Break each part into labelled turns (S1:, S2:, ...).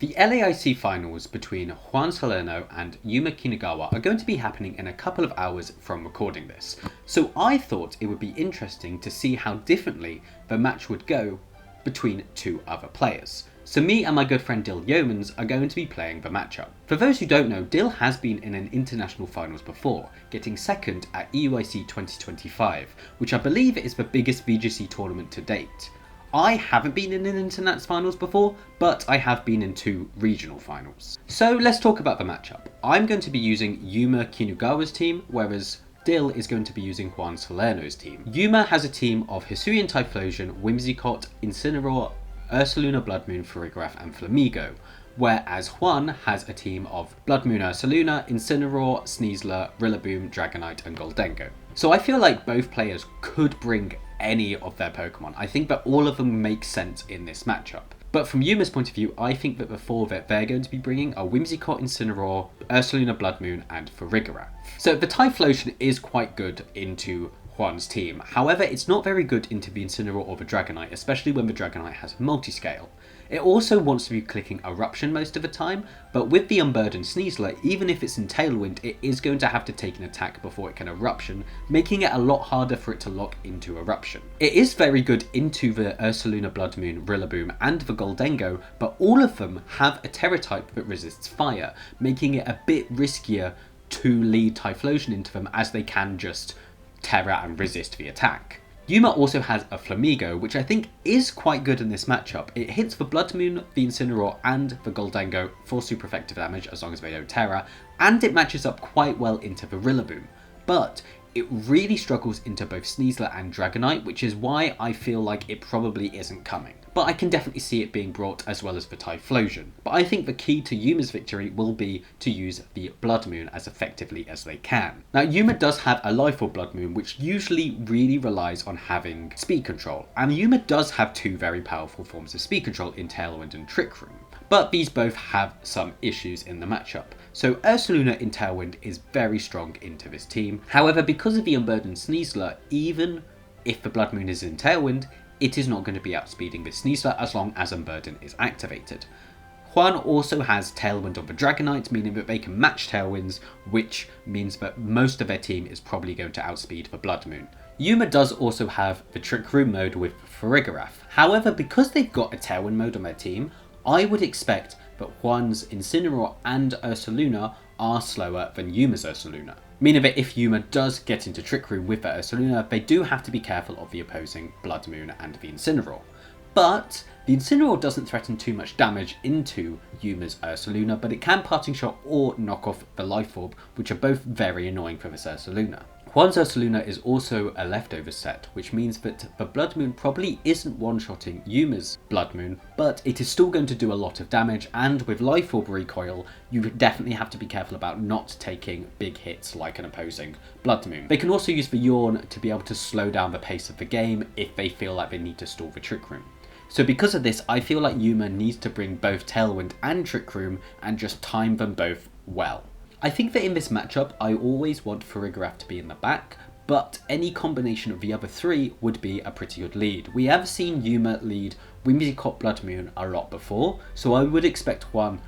S1: The LAIC Finals between Juan Salerno and Yuma Kinugawa are going to be happening in a couple of hours from recording this, so I thought it would be interesting to see how differently the match would go between two other players. So me and my good friend Dyl Yeomans are going to be playing the matchup. For those who don't know, Dyl has been in an international finals before, getting second at EUIC 2025, which I believe is the biggest VGC tournament to date. I haven't been in an international finals before, but I have been in two regional finals. So let's talk about the matchup. I'm going to be using Yuma Kinugawa's team, whereas Dyl is going to be using Juan Salerno's team. Yuma has a team of Hisiuan Typhlosion, Whimsicoot, Incineroar, Ursaluna, Bloodmoon, Farigiraf and Flamigo, whereas Juan has a team of Bloodmoon, Ursaluna, Incineroar, Sneasler, Rillaboom, Dragonite and Gholdengo. So I feel like both players could bring any of their Pokemon. I think that all of them make sense in this matchup. But from Yuma's point of view, I think that the four that they're going to be bringing are Whimsicoot, Incineroar, Ursaluna, Bloodmoon and Farigiraf. So the Typhlosion is quite good into Juan's team. However, it's not very good into the Incineroar or the Dragonite, especially when the Dragonite has multiscale. It also wants to be clicking Eruption most of the time, but with the Unburdened Sneasler, even if it's in Tailwind, it is going to have to take an attack before it can Eruption, making it a lot harder for it to lock into Eruption. It is very good into the Ursaluna, Bloodmoon, Rillaboom and the Gholdengo, but all of them have a Terra type that resists fire, making it a bit riskier to lead Typhlosion into them as they can just Terra and resist the attack. Yuma also has a Flamigo, which I think is quite good in this matchup. It hits the Bloodmoon, the Incineroar and the Gholdengo for super effective damage as long as they don't Terra, and it matches up quite well into the Rillaboom. But it really struggles into both Sneasler and Dragonite, which is why I feel like it probably isn't coming. But I can definitely see it being brought as well as the Typhlosion. But I think the key to Yuma's victory will be to use the Bloodmoon as effectively as they can. Now Yuma does have a Life Orb Bloodmoon, which usually really relies on having speed control, and Yuma does have two very powerful forms of speed control in Tailwind and Trick Room. But these both have some issues in the matchup. So Ursaluna in Tailwind is very strong into this team. However, because of the Unburdened Sneasler, even if the Bloodmoon is in Tailwind, it is not going to be outspeeding this Sneasler as long as Unburden is activated. Juan also has Tailwind on the Dragonite, meaning that they can match Tailwinds, which means that most of their team is probably going to outspeed the Bloodmoon. Yuma does also have the Trick Room mode with Farigiraf. However, because they've got a Tailwind mode on their team, I would expect that Juan's Incineroar and Ursaluna are slower than Yuma's Ursaluna. Meaning that if Yuma does get into Trick Room with that Ursaluna, they do have to be careful of the opposing Bloodmoon and the Incineroar. But the Incineroar doesn't threaten too much damage into Yuma's Ursaluna, but it can Parting Shot or knock off the Life Orb, which are both very annoying for this Ursaluna. Juan's Ursaluna is also a leftover set, which means that the Bloodmoon probably isn't one-shotting Yuma's Bloodmoon, but it is still going to do a lot of damage, and with Life Orb recoil, you definitely have to be careful about not taking big hits like an opposing Bloodmoon. They can also use the Yawn to be able to slow down the pace of the game if they feel like they need to stall the Trick Room. So because of this, I feel like Yuma needs to bring both Tailwind and Trick Room and just time them both well. I think that in this matchup, I always want Farigiraf to be in the back, but any combination of the other three would be a pretty good lead. We have seen Yuma lead Whimsicoot Bloodmoon a lot before, so I would expect Juan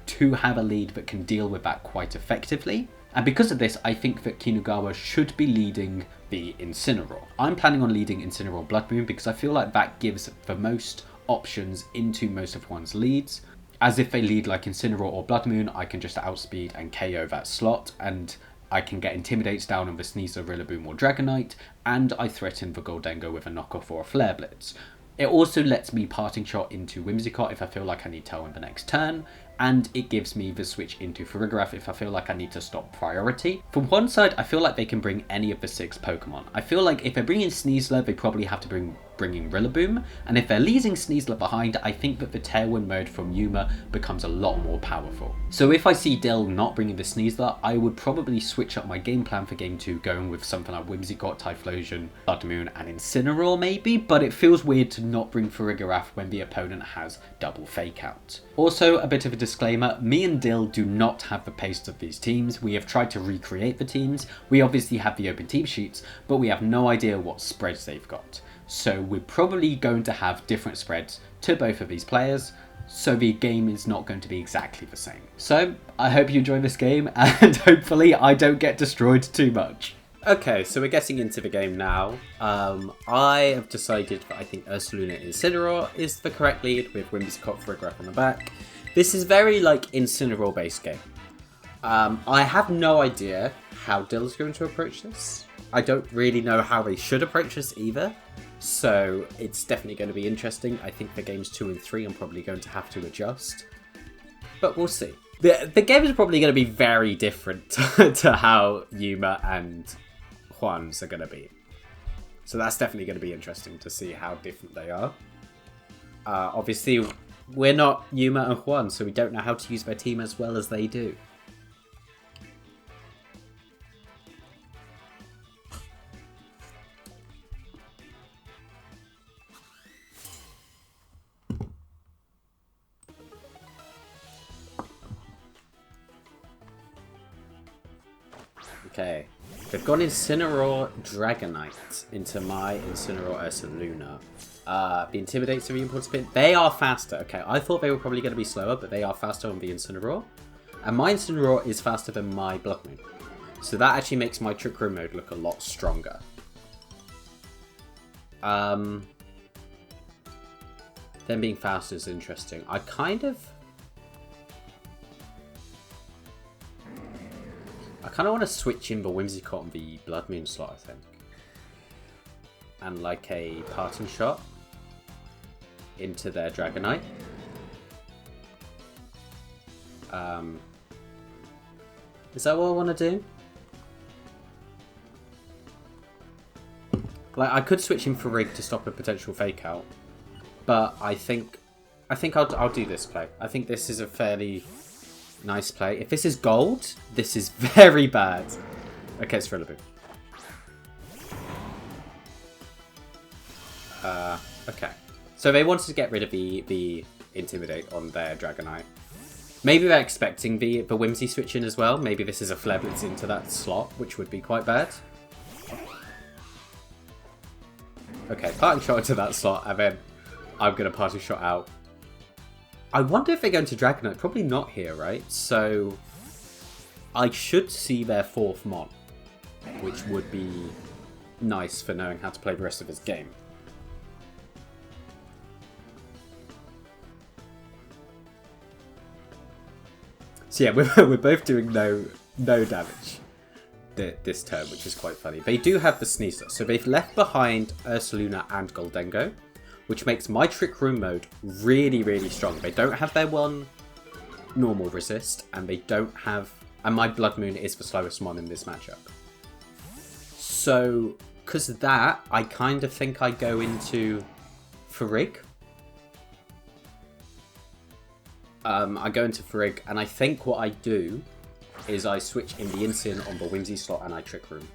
S1: to have a lead that can deal with that quite effectively. And because of this, I think that Kinugawa should be leading the Incineroar. I'm planning on leading Incineroar Bloodmoon because I feel like that gives the most options into most of Juan's leads. As if they lead like Incineroar or Bloodmoon, I can just outspeed and KO that slot, and I can get Intimidates down on the Sneasler, Rillaboom or Dragonite, and I threaten the Gholdengo with a knockoff or a Flare Blitz. It also lets me Parting Shot into Whimsicoot if I feel like I need Tailwind the next turn, and it gives me the switch into Farigiraf if I feel like I need to stop priority. From one side, I feel like they can bring any of the 6 Pokemon. I feel like if they're bringing Sneasler, they probably have to bring Rillaboom, and if they're leaving Sneasler behind, I think that the Tailwind mode from Yuma becomes a lot more powerful. So if I see Dyl not bringing the Sneasler, I would probably switch up my game plan for game 2, going with something like Whimsicoot, Typhlosion, Bloodmoon and Incineroar maybe, but it feels weird to not bring Farigiraf when the opponent has double Fake Out. Also, a bit of a disclaimer, me and Dyl do not have the pace of these teams. We have tried to recreate the teams. We obviously have the open team sheets, but we have no idea what spreads they've got. So we're probably going to have different spreads to both of these players. so the game is not going to be exactly the same. So I hope you enjoy this game, and hopefully I don't get destroyed too much. Okay, so we're getting into the game now. I have decided that I think Ursaluna Incineroar is the correct lead, with Whimsicoot Farigiraf on the back. This is very like Incineroar based game. I have no idea how Dyl's going to approach this. I don't really know how they should approach this either. So it's definitely going to be interesting. I think for games 2 and 3 I'm probably going to have to adjust. But we'll see. The game is probably going to be very different to how Yuma and Juan's are going to be. So that's definitely going to be interesting to see how different they are. Obviously, we're not Yuma and Juan, so we don't know how to use their team as well as they do. Okay, they've gone Incineroar Dragonite into my Incineroar Ursaluna. The Intimidate's a really important spin. They are faster. Okay, I thought they were probably going to be slower, but they are faster on the Incineroar. And my Incineroar is faster than my Bloodmoon. So that actually makes my Trick Room mode look a lot stronger. Them being faster is interesting. I kind of want to switch in the Whimsicoot on the Bloodmoon slot, I think. And like a parting shot into their Dragonite. Is that what I want to do? Like, I could switch in Farig to stop a potential fake out. But I think I'll do this play. I think this is a fairly nice play. If this is gold, this is very bad. Okay, it's Rillaboom. Okay. So they wanted to get rid of the Intimidate on their Dragonite. Maybe they're expecting the Whimsy switch in as well. Maybe this is a Flare Blitz into that slot, which would be quite bad. Okay, parting shot into that slot, and then I'm going to parting shot out. I wonder if they're going to Dragonite. Probably not here, right? So I should see their 4th Mon, which would be nice for knowing how to play the rest of his game. So yeah, we're both doing no damage this turn, which is quite funny. They do have the Sneasler, so they've left behind Ursaluna and Gholdengo, which makes my Trick Room mode really, really strong. They don't have their one normal resist, and they don't have... And my Bloodmoon is the slowest Mon in this matchup. So, because of that, I kind of think I go into Farig. I go into Farig, and I think what I do is I switch in the Incin on the Whimsy slot, and I Trick Room.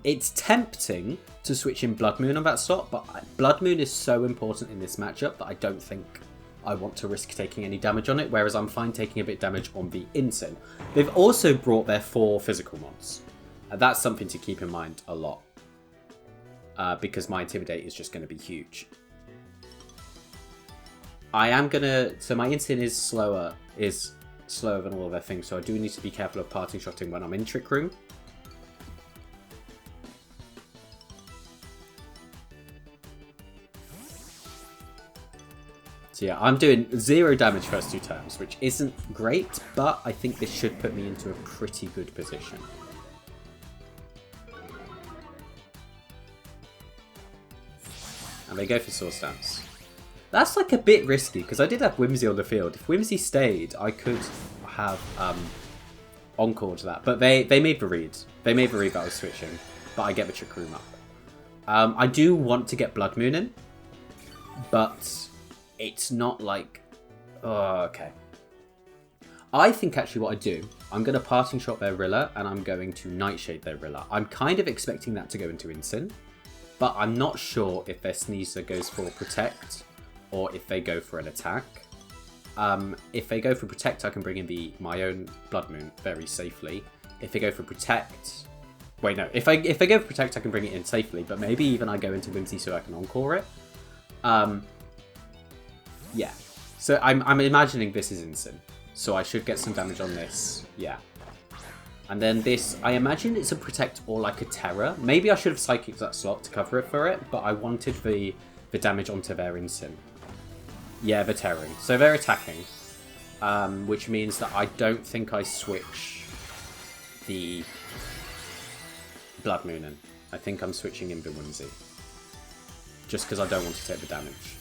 S1: It's tempting to switch in Bloodmoon on that slot, but Bloodmoon is so important in this matchup that I don't think I want to risk taking any damage on it, whereas I'm fine taking a bit damage on the Incin. They've also brought their 4 physical mons. That's something to keep in mind a lot, because my Intimidate is just going to be huge. I am going to... So my Incin is slower than all of their things, so I do need to be careful of parting shotting when I'm in Trick Room. So yeah, I'm doing 0 damage first 2 turns, which isn't great, but I think this should put me into a pretty good position. And they go for Swords Dance. That's like a bit risky, because I did have Whimsy on the field. If Whimsy stayed, I could have Encored that. But they made the read. They made the read that I was switching, but I get the Trick Room up. I do want to get Bloodmoon in, but it's not like... Oh, okay. I think actually what I do, I'm going to Parting Shot their Rilla, and I'm going to Nightshade their Rilla. I'm kind of expecting that to go into Incin, but I'm not sure if their Sneasler goes for Protect, or if they go for an attack. If they go for Protect, I can bring in my own Bloodmoon very safely. If they go for Protect... Wait, no. If they go for Protect, I can bring it in safely, but maybe even I go into Whimsy so I can Encore it. Yeah. So I'm imagining this is Incin. So I should get some damage on this. Yeah. And then this, I imagine it's a Protect or like a Terror. Maybe I should have Psychic that slot to cover it for it, but I wanted the damage onto their Incin. Yeah, they're Terroring. So they're attacking. Which means that I don't think I switch the Bloodmoon in. I think I'm switching in the Whimsy. Just because I don't want to take the damage.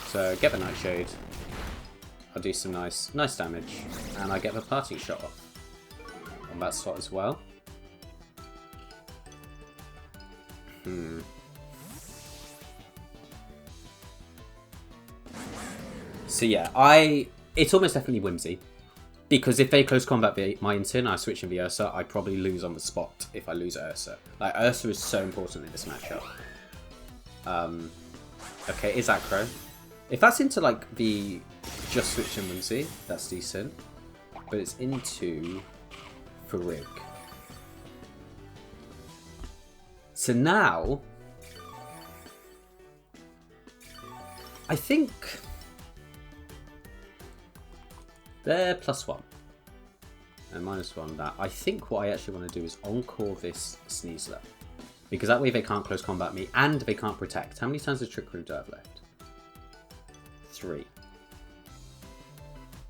S1: So get the Nightshade. I'll do some nice damage. And I get the Parting Shot off on that slot as well. So yeah, it's almost definitely Whimsy. Because if they close combat my Incin, I switch in the Ursa, I'd probably lose on the spot if I lose Ursa. Like, Ursa is so important in this matchup. Okay, is Acro. If that's into, like, the just switch in Whimsy, that's decent. But it's into Farig. So now, I think they're +1 and -1 that. I think what I actually want to do is encore this Sneasler. Because that way they can't close combat me and they can't protect. How many times does Trick Room do I have left? 3.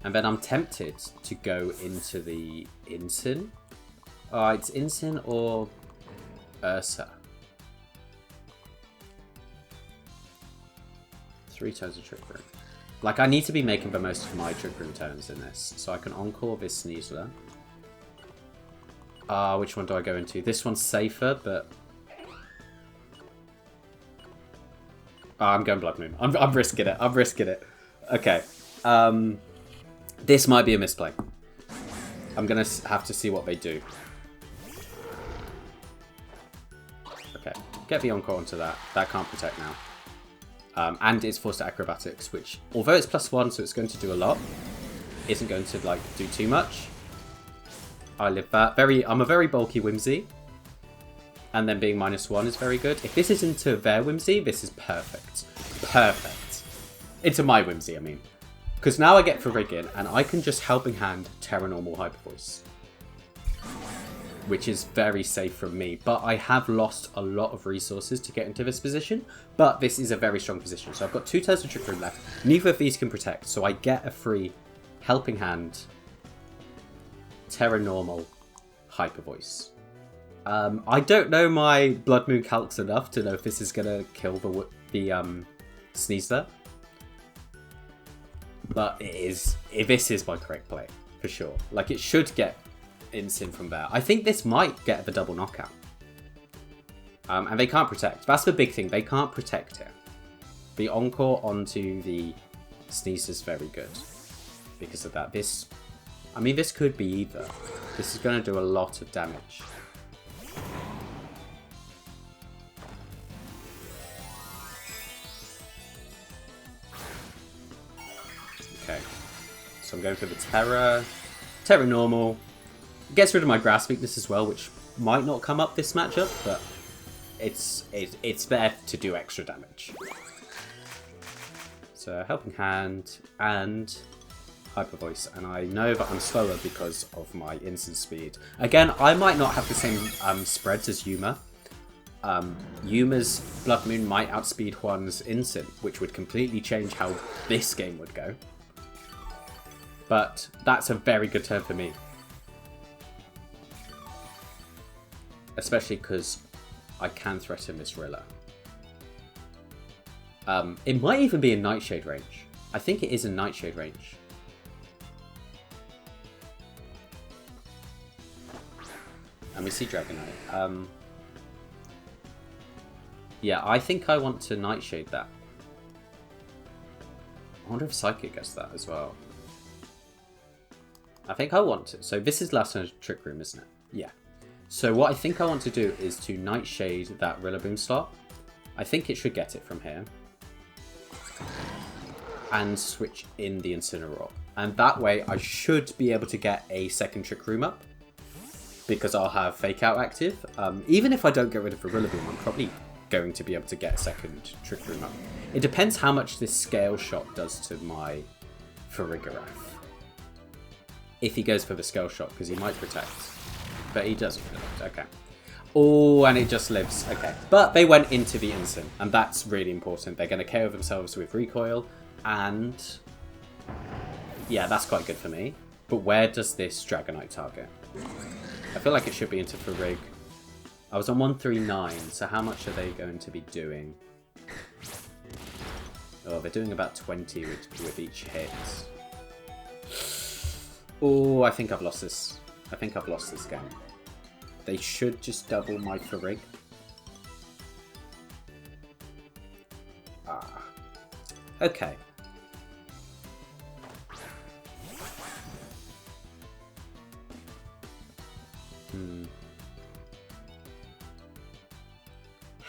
S1: And then I'm tempted to go into the Incin. It's Incin or Ursa. 3 turns of Trick Room. Like, I need to be making the most of my Trick Room turns in this. So I can encore this Sneasler. Which one do I go into? This one's safer, but... I'm going Bloodmoon. I'm risking it. I'm risking it. Okay. This might be a misplay. I'm going to have to see what they do. Okay. Get the encore onto that. That can't protect now. And it's forced to acrobatics, which, although it's +1, so it's going to do a lot, isn't going to like do too much. I live that. I'm a very bulky Whimsy, and then being -1 is very good. If this is into their Whimsy, this is perfect. Perfect. Into my Whimsy, I mean. Because now I get Farigiraf, and I can just Helping Hand Terra Normal Hyper Voice, which is very safe from me. But I have lost a lot of resources to get into this position. But this is a very strong position. So I've got 2 turns of Trick Room left. Neither of these can protect. So I get a free Helping Hand, Terra Normal, Hyper Voice. I don't know my Blood Moon calcs enough to know if this is going to kill the Sneasler. But this is my correct play, for sure. Like, it should get Incin from there. I think this might get the double knockout. And they can't protect. That's the big thing. They can't protect here. The encore onto the Sneasler is very good because of that. This could be either. This is going to do a lot of damage. Okay. So I'm going for the Terra Normal. Gets rid of my Grass weakness as well, which might not come up this matchup, but it's there to do extra damage. So Helping Hand and Hyper Voice, and I know that I'm slower because of my instant speed. Again, I might not have the same spreads as Yuma. Yuma's Bloodmoon might outspeed Juan's Incin, which would completely change how this game would go. But that's a very good turn for me. Especially because I can threaten this Rilla. It might even be in Nightshade range. I think it is in Nightshade range. And we see Dragonite. Yeah, I think I want to Nightshade that. I wonder if Psychic gets that as well. I think I want to. So this is last turn Trick Room, isn't it? Yeah. So what I think I want to do is to Nightshade that Rillaboom slot. I think it should get it from here. And switch in the Incineroar. And that way I should be able to get a second Trick Room up. Because I'll have Fake Out active. Even if I don't get rid of the Rillaboom, I'm probably going to be able to get a second Trick Room up. It depends how much this Scale Shot does to my Farigiraf. If he goes for the Scale Shot, because he might protect. But he doesn't protect, okay. Oh, and it just lives, okay. But they went into the Incin, and that's really important. They're going to KO themselves with Recoil, and yeah, that's quite good for me. But where does this Dragonite target? I feel like it should be into Farig. I was on 139, so how much are they going to be doing? Oh, they're doing about 20 with each hit. Oh, I think I've lost this. I think I've lost this game. They should just double my Farig. Ah. Okay.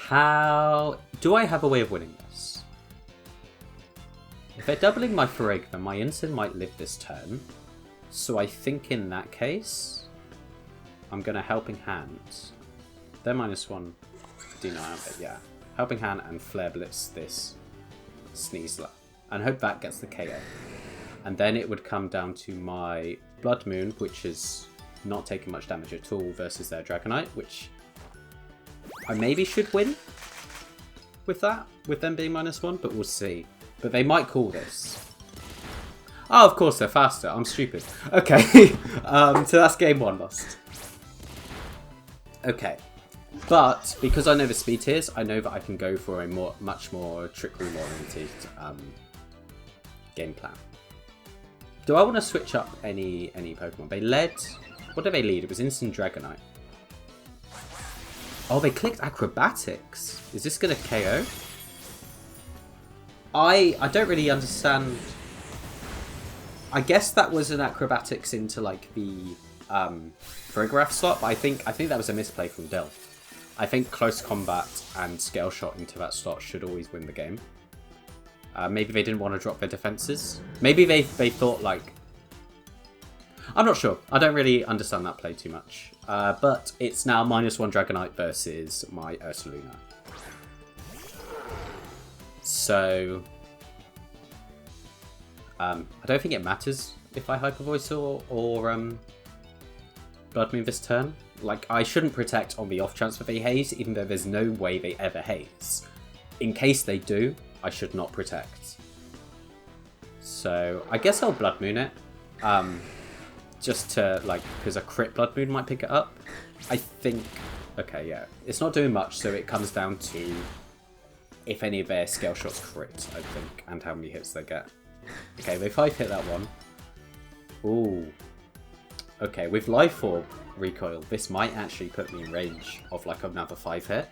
S1: How... Do I have a way of winning this? If they're doubling my Farig, then my Incin might live this turn. So I think in that case, I'm going to Helping Hand. They're -1 deny, aren't they? Yeah. Helping Hand and Flare Blitz this Sneasler. And hope that gets the KO. And then it would come down to my Bloodmoon, which is not taking much damage at all, versus their Dragonite, which I maybe should win with that, with them being -1, but we'll see. But they might call this. Oh, of course, they're faster. I'm stupid. Okay, so that's game 1 lost. Okay, but because I know the speed tiers, I know that I can go for a much more Trick Room oriented game plan. Do I want to switch up any Pokemon? They led... What did they lead? It was Instant Dragonite. Oh, they clicked Acrobatics. Is this going to KO? I don't really understand. I guess that was an Acrobatics into like the Farigiraf slot, but I think that was a misplay from Dyl. I think Close Combat and Scale Shot into that slot should always win the game. Maybe they didn't want to drop their defenses. Maybe they thought like... I'm not sure. I don't really understand that play too much. But it's now -1 Dragonite versus my Ursaluna. So... I don't think it matters if I Hyper Voice or Bloodmoon this turn. Like, I shouldn't protect on the off chance that they haze, even though there's no way they ever haze. In case they do, I should not protect. So, I guess I'll Bloodmoon it. Just to, like, because a crit Bloodmoon might pick it up. I think... Okay, yeah. It's not doing much, so it comes down to if any of their Scale Shots crit, I think, and how many hits they get. Okay, they 5-hit that one. Ooh. Okay, with Life Orb Recoil, this might actually put me in range of, like, another 5-hit.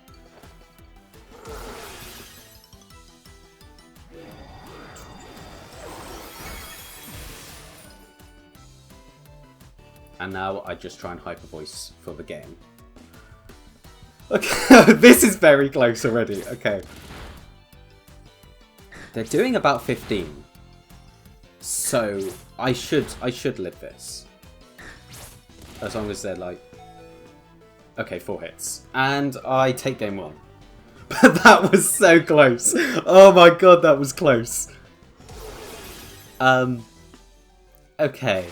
S1: And now I just try and Hyper Voice for the game. Okay, this is very close already. Okay. They're doing about 15. So I should live this. As long as they're like... Okay, 4 hits. And I take game 1. But that was so close. Oh my god, that was close. Okay.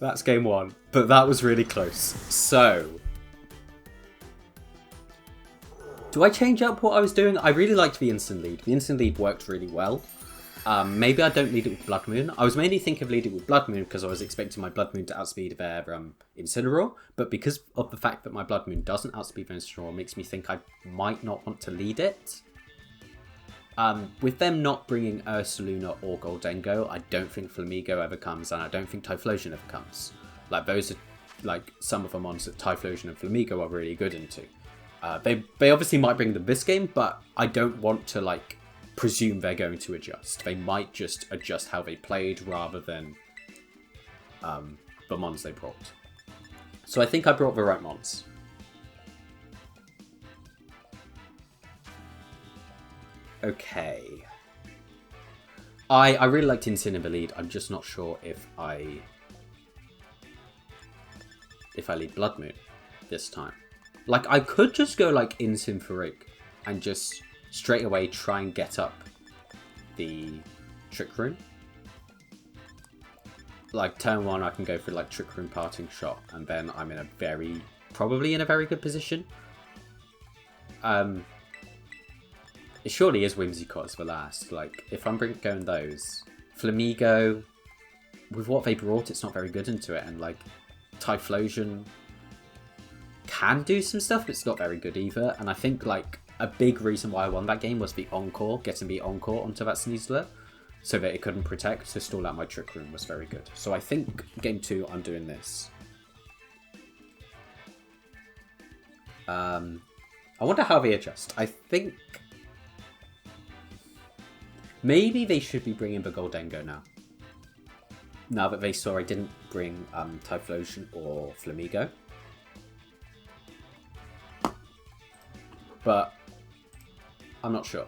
S1: That's game 1, but that was really close. So, do I change up what I was doing? I really liked the instant lead. The instant lead worked really well. Maybe I don't lead it with Bloodmoon. I was mainly thinking of leading it with Bloodmoon because I was expecting my Bloodmoon to outspeed their Incineroar, but because of the fact that my Bloodmoon doesn't outspeed their Incineroar, makes me think I might not want to lead it. With them not bringing Ursaluna or Gholdengo, I don't think Flamigo ever comes, and I don't think Typhlosion ever comes. Like, those are like some of the mons that Typhlosion and Flamigo are really good into. They obviously might bring them this game, but I don't want to like presume they're going to adjust. They might just adjust how they played rather than the mons they brought. So I think I brought the right mons. Okay. I really liked Incin in the lead. I'm just not sure if I lead Bloodmoon this time. Like, I could just go, like, Incin Farig and just straight away try and get up the Trick Room. Like, turn 1, I can go for, like, Trick Room Parting Shot, and then I'm in a probably in a very good position. It surely is Whimsicoot for last. Like, if I'm going those, Flamigo, with what they brought, it's not very good into it, and, like, Typhlosion can do some stuff, but it's not very good either. And I think, like, a big reason why I won that game was the Encore, getting the Encore onto that Sneasler, so that it couldn't protect, to stall out my Trick Room was very good. So I think game 2, I'm doing this. I wonder how they adjust. I think maybe they should be bringing the Gholdengo now. Now that they saw I didn't bring Typhlosion or Flamigo. But I'm not sure.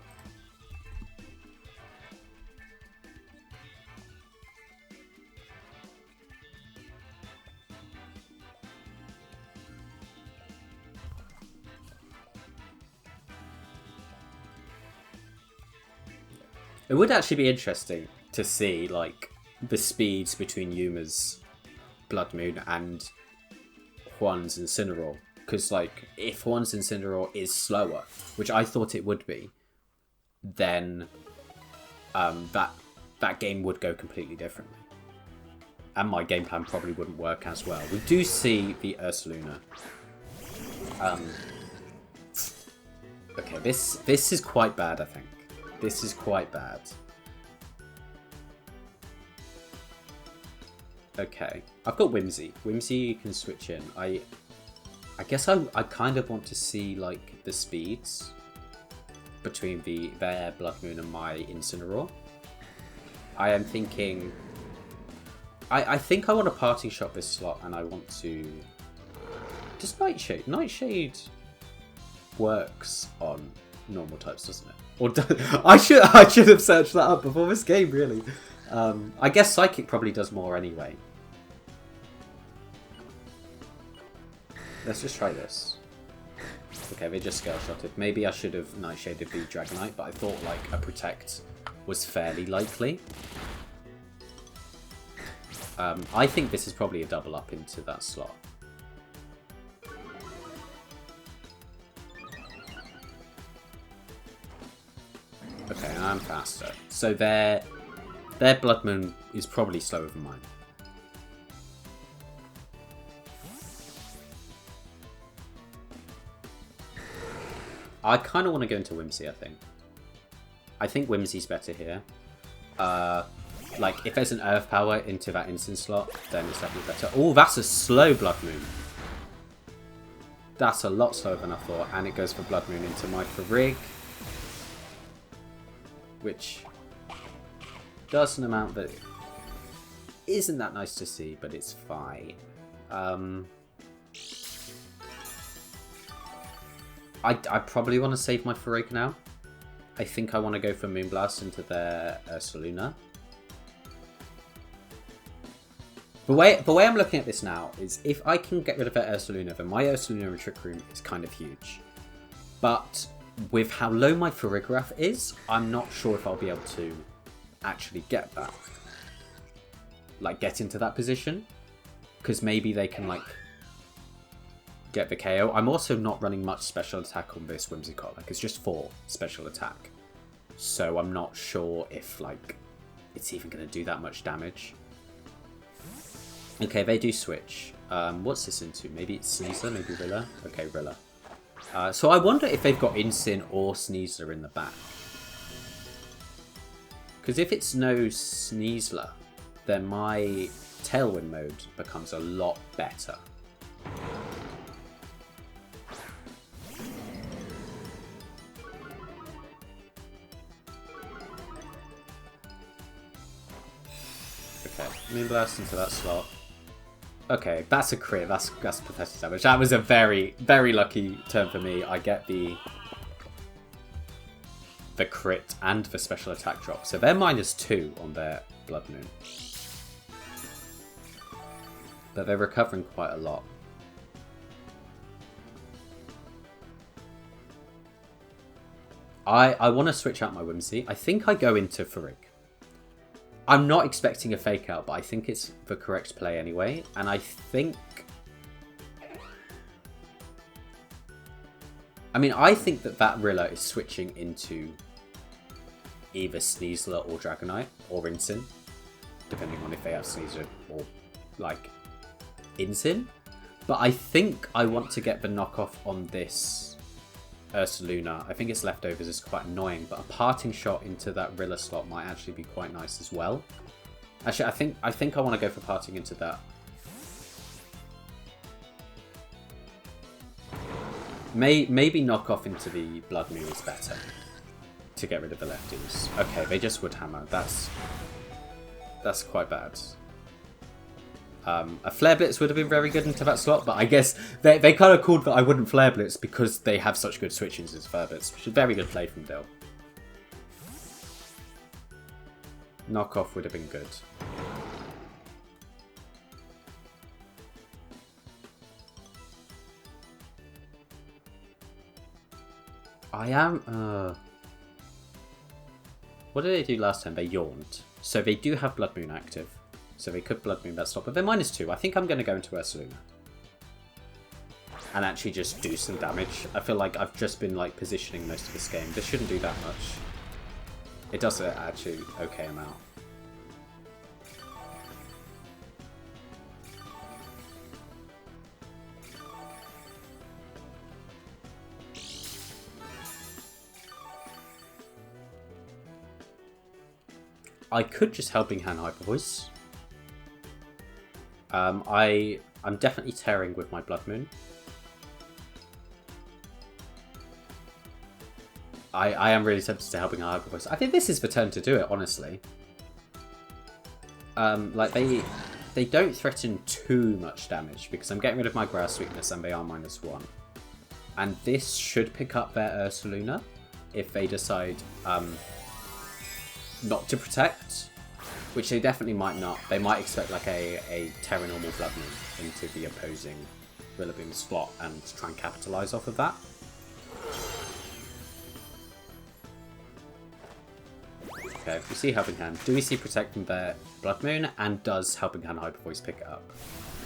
S1: It would actually be interesting to see, like, the speeds between Yuma's Bloodmoon and Juan's Incineroar. Because, like, if Juan's Incineroar is slower, which I thought it would be, then that game would go completely differently. And my game plan probably wouldn't work as well. We do see the Ursaluna. Okay, this is quite bad, I think. This is quite bad. Okay, I've got Whimsy. Whimsy can switch in. I guess I kind of want to see, like, the speeds between their Bloodmoon and my Incineroar. I am thinking... I think I want to Parting Shot this slot, and I want to... Just Nightshade. Nightshade works on normal types, doesn't it? Or I should have searched that up before this game, really. I guess Psychic probably does more anyway. Let's just try this. Okay, they just Scale Shotted. Maybe I should have Nightshaded the Dragonite, but I thought, like, a Protect was fairly likely. I think this is probably a double up into that slot. Okay, I'm faster. So their Bloodmoon is probably slower than mine. I kind of want to go into Whimsy, I think. I think Whimsy's better here. Like, if there's an Earth Power into that instant slot, then it's definitely better. Oh, that's a slow Bloodmoon. That's a lot slower than I thought. And it goes for Bloodmoon into my Farig, which does an amount that isn't that nice to see, but it's fine. I probably want to save my Farig now. I think I want to go for Moonblast into their Ursaluna. The way I'm looking at this now is if I can get rid of their Ursaluna, then my Ursaluna and Trick Room is kind of huge. But with how low my Farigiraf is, I'm not sure if I'll be able to actually get that. Like, get into that position. Because maybe they can, like, get the KO. I'm also not running much special attack on this Whimsicoot. Like, it's just 4 special attack. So I'm not sure if, like, it's even going to do that much damage. Okay, they do switch. What's this into? Maybe it's Sneasler, maybe Rilla? Okay, Rilla. So I wonder if they've got Incin or Sneasler in the back. Because if it's no Sneasler, then my Tailwind mode becomes a lot better. Okay, Moonblast into that slot. Okay, that's a crit. That's pathetic damage. That was a very, very lucky turn for me. I get the crit and the special attack drop. So they're -2 on their Bloodmoon. But they're recovering quite a lot. I want to switch out my Whimsy. I think I go into Farig. I'm not expecting a fake out, but I think it's the correct play anyway. And I think... I mean, I think that Rilla is switching into either Sneasler or Dragonite or Incin, depending on if they have Sneasler or, like, Incin. But I think I want to get the knockoff on this Ursaluna. I think its leftovers is quite annoying, but a parting shot into that Rilla slot might actually be quite nice as well. Actually, I think I want to go for parting into that. Maybe knock off into the Bloodmoon is better to get rid of the lefties. Okay, they just would hammer. That's quite bad. A Flare Blitz would have been very good into that slot, but I guess they kind of called that I wouldn't Flare Blitz because they have such good switch-ins as Flare Blitz, which is a very good play from Dyl. Knockoff would have been good. I am... What did they do last time? They yawned. So they do have Bloodmoon active. So they could Bloodmoon that slot, but they're -2. I think I'm going to go into Ursaluna. And actually just do some damage. I feel like I've just been like positioning most of this game. This shouldn't do that much. It does an actually okay amount. I could just Helping Hand Hyper Voice. I'm definitely tearing with my Bloodmoon. I am really tempted to Helping Hand Hyper Voice. I think this is the turn to do it, honestly. Like they don't threaten too much damage because I'm getting rid of my Grass Weakness and they are -1. And this should pick up their Ursaluna if they decide not to protect, which they definitely might not. They might expect like a Terra Normal Bloodmoon into the opposing Rillaboom slot and try and capitalize off of that. Okay, we see Helping Hand. Do we see Protect from their Bloodmoon? And does Helping Hand Hyper Voice pick it up?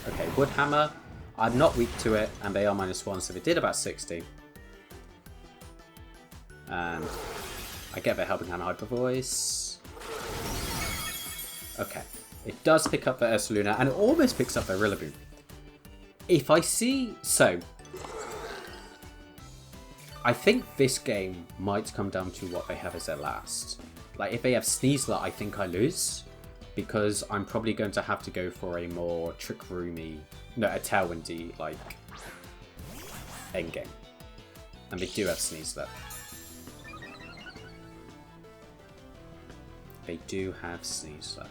S1: Okay, Wood Hammer. I'm not weak to it, and they are -1, so they did about 60. And I get their Helping Hand Hyper Voice. Okay, it does pick up their Ursaluna, and it almost picks up their Rillaboom. If I see... So, I think this game might come down to what they have as their last. Like, if they have Sneasler, I think I lose. Because I'm probably going to have to go for a more Trick Roomy... No, a Tailwindy, like, endgame. And they do have Sneasler. They do have Sneasler.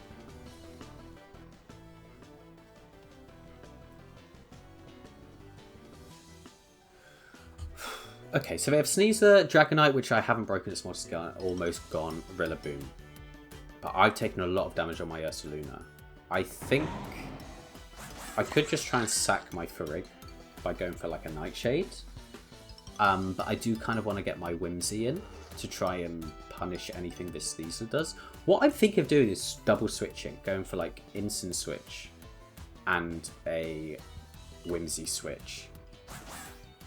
S1: Okay, so they have Sneasler, Dragonite, which I haven't broken its Mortis Gun, almost gone, Rillaboom. But I've taken a lot of damage on my Ursaluna. I think I could just try and sack my Farig by going for like a Nightshade. But I do kind of want to get my Whimsy in to try and punish anything this Sneasler does. What I'm thinking of doing is double switching, going for like Instant Switch and a Whimsy Switch.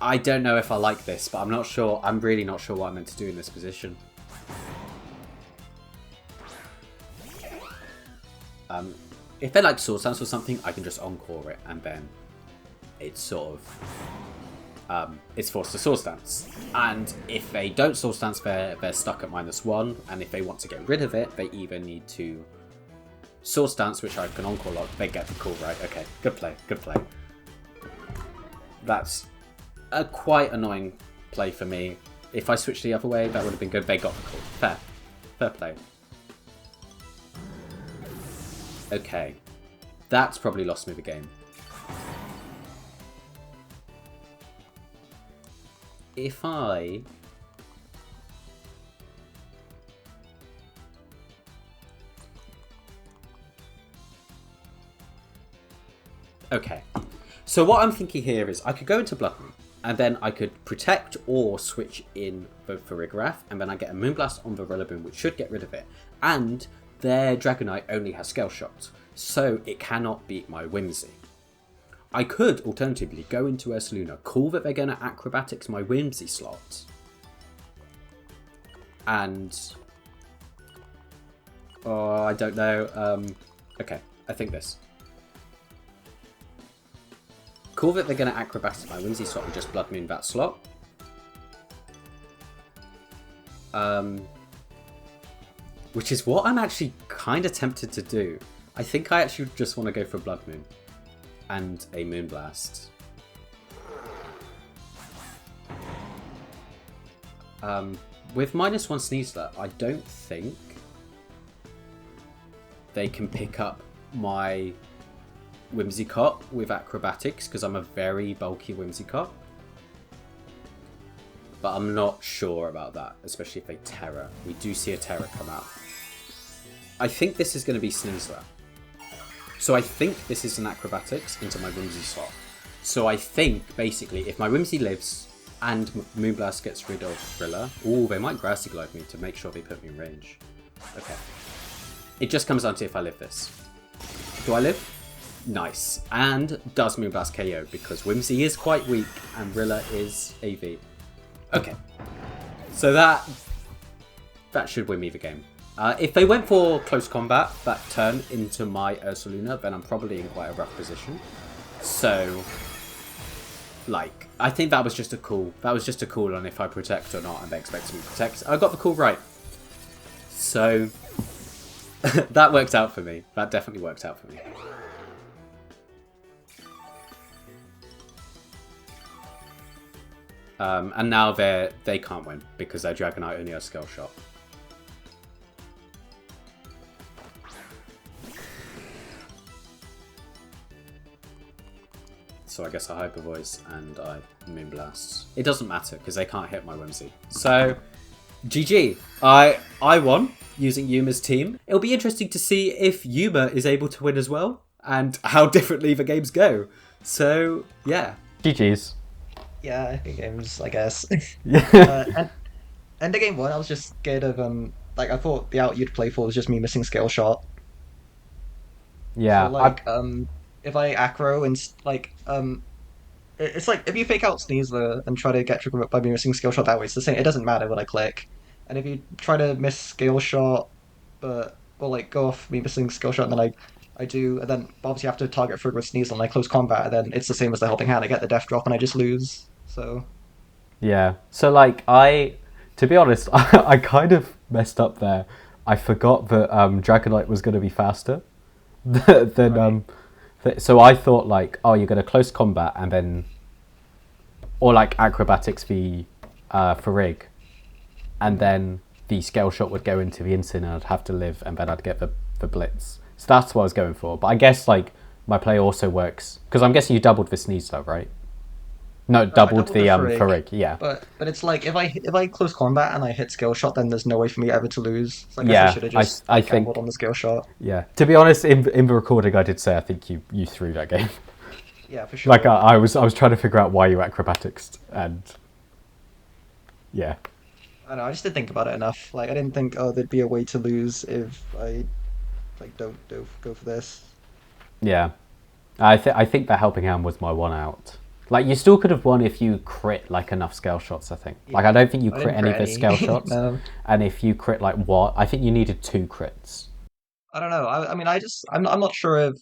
S1: I don't know if I like this, but I'm not sure. I'm really not sure what I'm meant to do in this position. If they're like Sword Stance or something, I can just Encore it, and then it's sort of it's forced to Sword Stance. And if they don't Sword Stance, they're stuck at -1. And if they want to get rid of it, they either need to Sword Stance, which I can Encore lock. They get the call, right? Okay, good play, good play. That's a quite annoying play for me. If I switched the other way, that would have been good. They got the call. Fair. Fair play. Okay. That's probably lost me the game. If I... Okay. So what I'm thinking here is I could go into Bloodmoon. And then I could protect or switch in the Farigiraf, and then I get a Moonblast on the Rillaboom, which should get rid of it. And their Dragonite only has Scale Shot, so it cannot beat my Whimsy. I could alternatively go into Ursaluna, call that they're going to Acrobatics my Whimsy slot, and I don't know. Okay, I think this. Cool that they're going to Acrobatics my Whimsy slot and just Bloodmoon that slot. Which is what I'm actually kind of tempted to do. I think I actually just want to go for Bloodmoon and a Moonblast. With -1 Sneasler, I don't think they can pick up my Whimsicott with Acrobatics, because I'm a very bulky Whimsicott. But I'm not sure about that, especially if they Terra. We do see a Terra come out. I think this is going to be Sneasler. So I think this is an Acrobatics into my Whimsy slot. So I think, basically, if my Whimsy lives and Moonblast gets rid of Rilla... Ooh, they might Grassy Glide me to make sure they put me in range. Okay. It just comes down to if I live this. Do I live? Nice. And does Moonblast KO, because Whimsy is quite weak and Rilla is AV. Okay. So that should win me the game. If they went for close combat that turn into my Ursaluna, then I'm probably in quite a rough position. So, like, I think that was just a call. That was just a call on if I protect or not, and they expect me to protect. I got the call right. So, that worked out for me. That definitely worked out for me. And now they can't win because their Dragonite only has Scale Shot. So I guess I Hyper Voice and I Moonblast. It doesn't matter because they can't hit my Whimsy. So GG. I won using Yuma's team. It'll be interesting to see if Yuma is able to win as well and how differently the games go. So yeah.
S2: GG's.
S3: Yeah, good games, I guess.
S2: Yeah.
S3: And the game one, I was just scared of like I thought the out you'd play for was just me missing Scale Shot.
S2: Yeah.
S3: So, like if I aggro and like it's like if you fake out Sneasler and try to get triggered by me missing Scale Shot that way, it's the same. It doesn't matter what I click. And if you try to miss Scale Shot, or like go off me missing Scale Shot, and then I do, and then obviously I have to target Frigg with Sneasler and I close combat, and then it's the same as the helping hand. I get the death drop and I just lose. So
S2: yeah. So like to be honest, I kind of messed up there. I forgot that Dragonite was going to be faster than so I thought like, oh, you're going to close combat and then, or like Acrobatics the Farig, and then the Scale Shot would go into the Instant and I'd have to live, and then I'd get the Blitz. So that's what I was going for. But I guess like my play also works because I'm guessing you doubled the Sneasler, right? No, doubled the Farig, yeah.
S3: But it's like if I close combat and I hit Scale Shot, then there's no way for me ever to lose. So I guess I should have just gambled on the Scale Shot.
S2: Yeah. To be honest, in the recording, I did say I think you threw that game.
S3: Yeah, for sure.
S2: Like I was trying to figure out why you Acrobatics, and yeah.
S3: I don't know. I just didn't think about it enough. Like I didn't think, oh, there'd be a way to lose if I like don't go for this.
S2: Yeah, I think the helping hand was my one out. Like you still could have won if you crit like enough Scale Shots. I think. Yeah. Like I don't think you crit any of the Scale Shots.
S3: No.
S2: And if you crit like what, I think you needed 2 crits.
S3: I don't know. I mean, I'm not sure if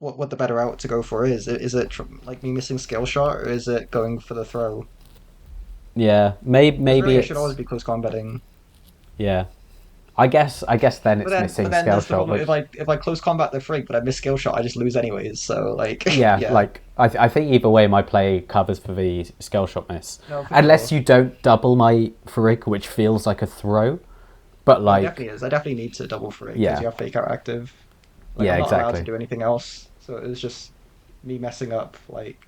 S3: what the better out to go for is. Is it like me missing Scale Shot, or is it going for the throw?
S2: Yeah, maybe
S3: it should always be close combating.
S2: Yeah, I guess then it's missing Scale Shot.
S3: Which... If I close combat the Frigg, but I miss Scale Shot, I just lose anyways. So like
S2: yeah. Like I think either way, my play covers for the Scale Shot miss, unless you don't double my Frigg, which feels like a throw. But like
S3: it definitely is. I definitely need to double Frigg because you have Fake Out active. Like,
S2: yeah,
S3: I'm not
S2: exactly.
S3: allowed to do anything else, so it was just me messing up, like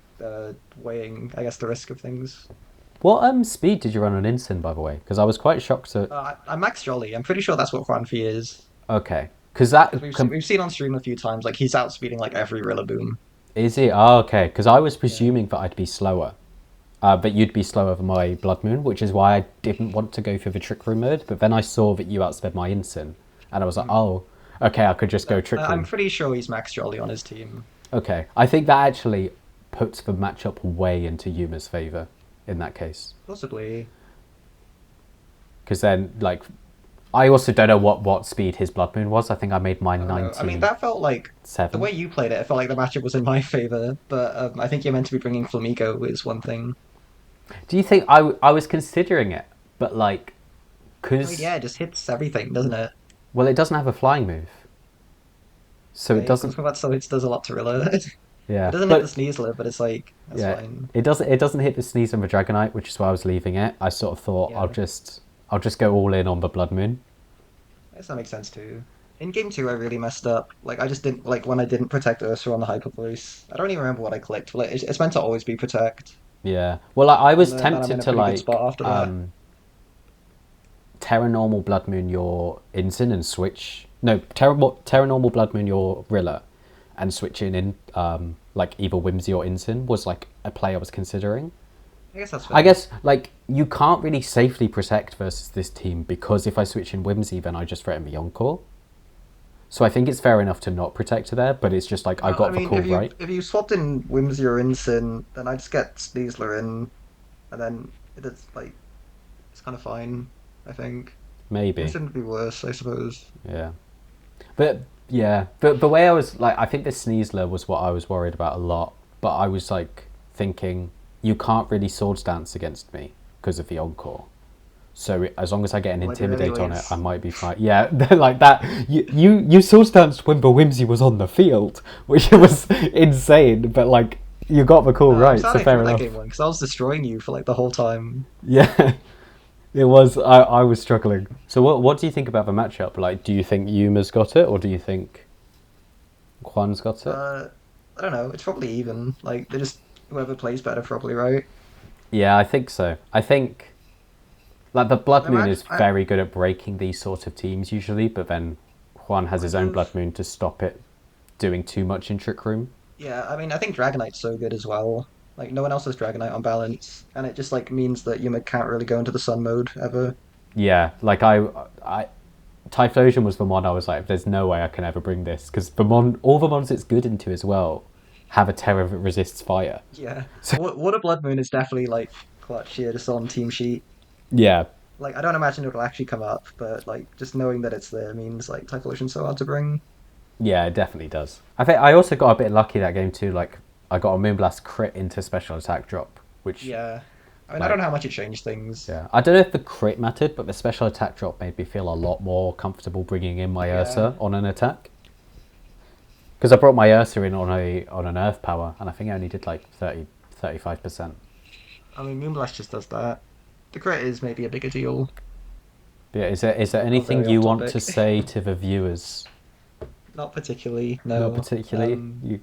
S3: weighing, I guess, the risk of things.
S2: What speed did you run on Incin, by the way? Because I was quite shocked at...
S3: I'm Max Jolly. I'm pretty sure that's what Juan is.
S2: Okay. Because
S3: we've seen on stream a few times, like, he's outspeeding, like, every Rillaboom.
S2: Is he? Oh, okay. Because I was presuming that I'd be slower. but you'd be slow over my Bloodmoon, which is why I didn't want to go for the Trick Room mode. But then I saw that you outsped my Incin, and I was like, oh, okay, I could just go Trick Room.
S3: I'm pretty sure he's Max Jolly on his team.
S2: Okay, I think that actually puts the matchup way into Yuma's favour in that case.
S3: Possibly.
S2: Because then, like, I also don't know what speed his Bloodmoon was. I think I made mine 90.
S3: I mean, that felt like... The way you played it, it felt like the matchup was in my favour. But I think you're meant to be bringing Flamigo is one thing.
S2: Do you think... I was considering it, but, like... Cause...
S3: yeah, it just hits everything, doesn't it?
S2: Well, it doesn't have a flying move. So it doesn't...
S3: So it does a lot to Rilla.
S2: Yeah.
S3: It doesn't hit the Sneasler, but it's like... That's fine.
S2: It doesn't hit the Sneasler and the Dragonite, which is why I was leaving it. I sort of thought, I'll just go all in on the Bloodmoon.
S3: I guess that makes sense too. In game 2, I really messed up. Like, I just didn't... Like, when I didn't protect Ursa on the Hyper Voice. I don't even remember what I clicked. But it's meant to always be protect.
S2: Yeah. Well, I was tempted to, like... Terra Normal Bloodmoon your Incin and switch... No, Terra Normal Bloodmoon your Rilla and switching in, like, either Whimsy or Incin was, like, a play I was considering.
S3: I guess that's fair.
S2: I guess, like, you can't really safely protect versus this team because if I switch in Whimsy, then I just threaten the Encore. So I think it's fair enough to not protect there, but it's just like, I got the call right.
S3: If you swapped in Whimsy or Incin, then I'd just get Sneasler in, and then it's, like, it's kind of fine, I think.
S2: Maybe.
S3: It shouldn't be worse, I suppose.
S2: Yeah. But, yeah. But the way I was, like, I think the Sneasler was what I was worried about a lot, but I was, like, thinking... You can't really Swords Dance against me because of the Encore. So as long as I get an Intimidate on it, I might be fine. Yeah, like that. You Swords Danced when the Whimsy was on the field, which was insane. But like, you got the call right, so fair enough.
S3: Because I was destroying you for like the whole time.
S2: Yeah, it was. I was struggling. So what do you think about the matchup? Like, do you think Yuma's got it, or do you think Juan's got it?
S3: I don't know. It's probably even. Like they just. Whoever plays better, probably, right?
S2: Yeah, I think so. I think, like, the Bloodmoon is very good at breaking these sort of teams usually, but then Juan has his own Bloodmoon to stop it doing too much in Trick Room.
S3: Yeah, I mean, I think Dragonite's so good as well. Like, no one else has Dragonite on balance, and it just, like, means that Yuma can't really go into the Sun mode, ever.
S2: Yeah, like, Typhlosion was the one I was like, there's no way I can ever bring this, because all the mons it's good into as well have a Terror that resists fire.
S3: Yeah. So Water Bloodmoon is definitely, like, clutch here, just on Team Sheet.
S2: Yeah.
S3: Like, I don't imagine it'll actually come up, but, like, just knowing that it's there means, like, Typhlosion's so hard to bring.
S2: Yeah, it definitely does. I think I also got a bit lucky that game too, like, I got a Moonblast crit into Special Attack drop, which...
S3: Yeah. I mean, I don't know how much it changed things.
S2: Yeah. I don't know if the crit mattered, but the Special Attack drop made me feel a lot more comfortable bringing in my Ursa on an attack. Because I brought my Ursa in on an Earth Power, and I think I only did like 35%.
S3: I mean, Moonblast just does that. The crit is maybe a bigger deal.
S2: But yeah, is there anything you want to say to the viewers?
S3: Not particularly, no.
S2: Not particularly? You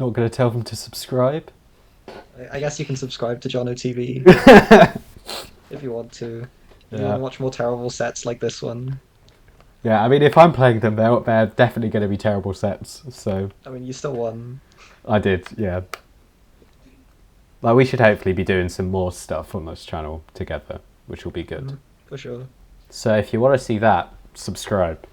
S2: not going to tell them to subscribe?
S3: I guess you can subscribe to JonoTv if you want to. If you want to watch more terrible sets like this one.
S2: Yeah, I mean, if I'm playing them, they're definitely going to be terrible sets, so...
S3: I mean, you still won.
S2: I did, yeah. Like, we should hopefully be doing some more stuff on this channel together, which will be good.
S3: For sure.
S2: So if you want to see that, subscribe.